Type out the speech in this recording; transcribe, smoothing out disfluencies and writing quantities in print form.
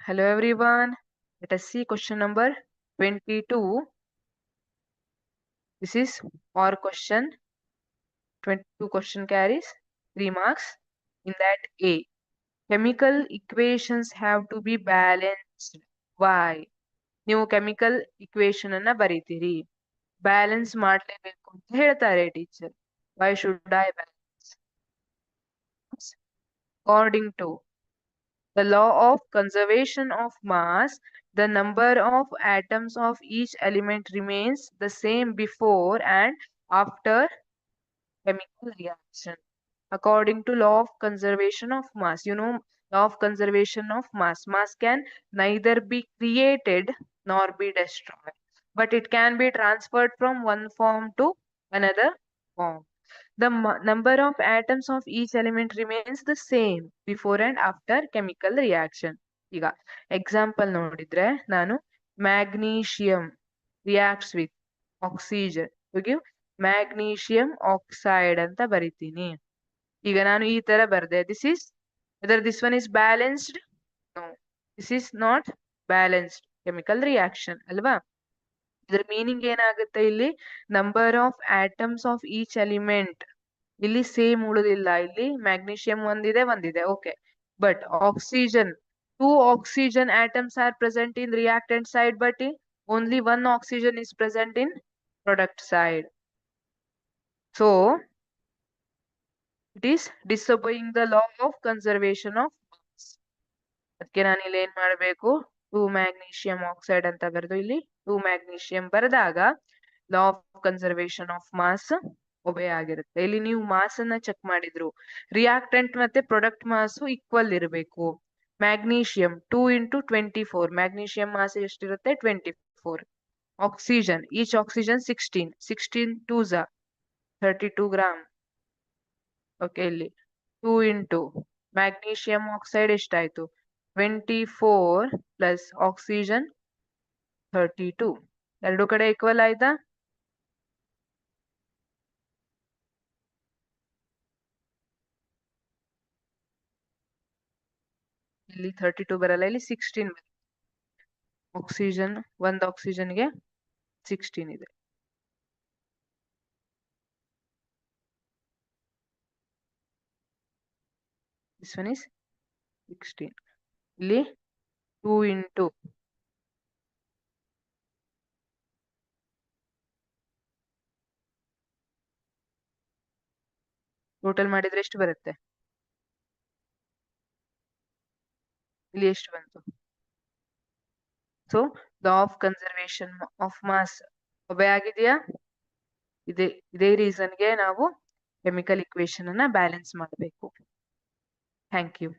Hello everyone. Let us see question number 22. This is our question. 22 question carries 3 marks. In that A, chemical equations have to be balanced. Why? ನೀವು chemical equation ಅನ್ನ ಬರೀತೀರಿ, balance ಮಾಡಲೇಬೇಕು ಅಂತ ಹೇಳ್ತಾರೆ teacher. Why should I balance? According to the law of conservation of mass, the number of atoms of each element remains the same before and after chemical reaction. According to law of conservation of mass, law of conservation of mass. Mass can neither be created nor be destroyed, but it can be transferred from one form to another form. The number of atoms of each element remains the same before and after chemical reaction. ಈಗ example ನೋಡಿದ್ರೆ ನಾನು magnesium reacts with oxygen to give magnesium oxide ಅಂತ ಬರಿತೀನಿ. ಈಗ ನಾನು ಈ ತರ ಬರ್ದೆ, whether this one is balanced? No, this is not balanced chemical reaction ಅಲ್ವಾ? ಇದರ ಮೀನಿಂಗ್ ಏನಾಗುತ್ತೆ ಇಲ್ಲಿ? Number of atoms of each element ಇಲ್ಲಿ ಸೇಮ್ ಉಳಿದಿಲ್ಲ. ಇಲ್ಲಿ ಮ್ಯಾಗ್ನೀಷಿಯಂ ಒಂದಿದೆ okay, but oxygen, 2 oxygen atoms are present in reactant side, but only 1 oxygen is present in product side. So it is disobeying the law of conservation of mass. ಅದಕ್ಕೆ ನಾನು ಇಲ್ಲಿ ಏನ್ ಮಾಡಬೇಕು, 2 magnesium oxide ಅಂತ ಬರೆದು ಇಲ್ಲಿ 2 magnesium ಬರೆದಾಗ law of conservation of mass obey ಆಗಿರುತ್ತೆ. ಇಲ್ಲಿ ನೀವು ಮಾಸ್ ಅನ್ನ ಚೆಕ್ ಮಾಡಿದ್ರು, ರಿಯಾಕ್ಟೆಂಟ್ ಮತ್ತೆ ಪ್ರೊಡಕ್ಟ್ ಮಾಸ್ ಈಕ್ವಲ್ ಇರಬೇಕು. ಮ್ಯಾಗ್ನೀಷಿಯಂ 2 into 24, ಮ್ಯಾಗ್ನೀಷಿಯಂ ಮಾಸ್ ಎಷ್ಟಿರುತ್ತೆ? 24. Oxygen, each oxygen 16 2s 32 gram. Okay, ಇಲ್ಲಿ 2 into ಮ್ಯಾಗ್ನೀಷಿಯಂ ಆಕ್ಸೈಡ್ ಎಷ್ಟಾಯ್ತು? 24 ಪ್ಲಸ್ ಆಕ್ಸಿಜನ್ 32. ಎರಡು ಕಡೆ ಈಕ್ವಲ್ ಆಯ್ತಾ? ಇಲ್ಲಿ 32 ಬರಲ್ಲ, ಇಲ್ಲಿ 16 ಬರುತ್ತೆ. ಆಕ್ಸಿಜನ್, ಒಂದು ಆಕ್ಸಿಜನ್ಗೆ 16 ಇದೆ. This one is 16. ಇಲ್ಲಿ 2 into ಟೋಟಲ್ ಮಾಡಿದ್ರೆ ಎಷ್ಟು ಬರುತ್ತೆ? ಇಲ್ಲಿ ಎಷ್ಟು ಬಂತು? So law of conservation of mass obey ಆಗಿದೆಯಾ? ಇದೇ ರೀಸನ್ಗೆ ನಾವು ಕೆಮಿಕಲ್ ಇಕ್ವೇಶನ್ ಅನ್ನ ಬ್ಯಾಲೆನ್ಸ್ ಮಾಡಬೇಕು. Thank you.